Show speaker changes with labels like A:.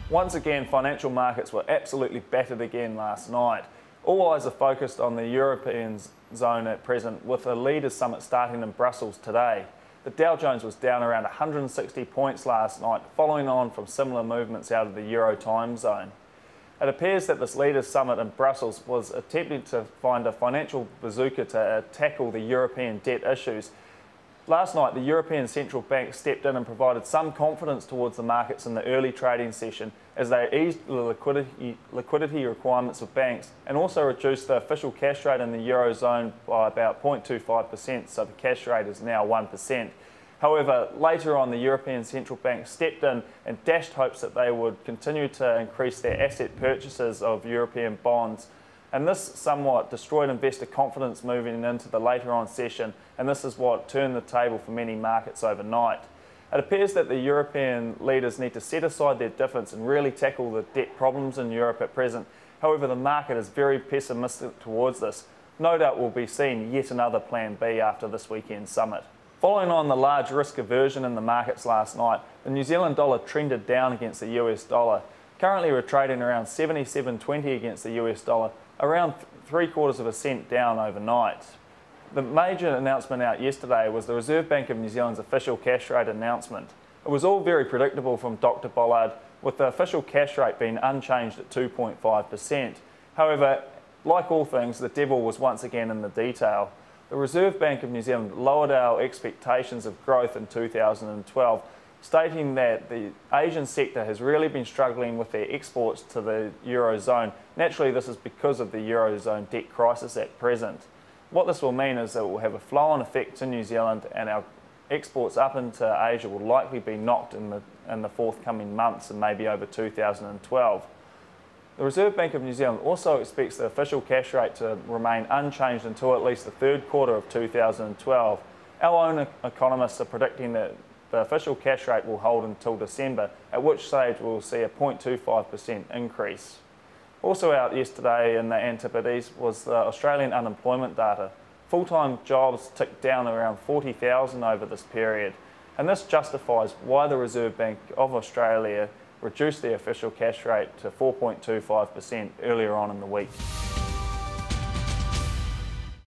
A: Once again, financial markets were absolutely battered again last night. All eyes are focused on the European zone at present, with a leaders' summit starting in Brussels today. The Dow Jones was down around 160 points last night, following on from similar movements out of the Euro time zone. It appears that this leaders' summit in Brussels was attempting to find a financial bazooka to tackle the European debt issues. Last night, the European Central Bank stepped in and provided some confidence towards the markets in the early trading session as they eased the liquidity requirements of banks and also reduced the official cash rate in the Eurozone by about 0.25%, so the cash rate is now 1%. However, later on, the European Central Bank stepped in and dashed hopes that they would continue to increase their asset purchases of European bonds. And this somewhat destroyed investor confidence moving into the later on session, and this is what turned the table for many markets overnight. It appears that the European leaders need to set aside their difference and really tackle the debt problems in Europe at present. However, the market is very pessimistic towards this. No doubt we'll be seeing yet another plan B after this weekend summit. Following on the large risk aversion in the markets last night, the New Zealand dollar trended down against the US dollar. Currently we're trading around 77.20 against the US dollar, around 0.75 cents down overnight. The major announcement out yesterday was the Reserve Bank of New Zealand's official cash rate announcement. It was all very predictable from Dr. Bollard, with the official cash rate being unchanged at 2.5%. However, like all things, the devil was once again in the detail. The Reserve Bank of New Zealand lowered our expectations of growth in 2012, stating that the Asian sector has really been struggling with their exports to the Eurozone. Naturally, this is because of the Eurozone debt crisis at present. What this will mean is that it will have a flow-on effect to New Zealand, and our exports up into Asia will likely be knocked in the forthcoming months and maybe over 2012. The Reserve Bank of New Zealand also expects the official cash rate to remain unchanged until at least the third quarter of 2012. Our own economists are predicting that the official cash rate will hold until December, at which stage we will see a 0.25% increase. Also out yesterday in the Antipodes was the Australian unemployment data. Full-time jobs ticked down around 40,000 over this period, and this justifies why the Reserve Bank of Australia reduced the official cash rate to 4.25% earlier on in the week.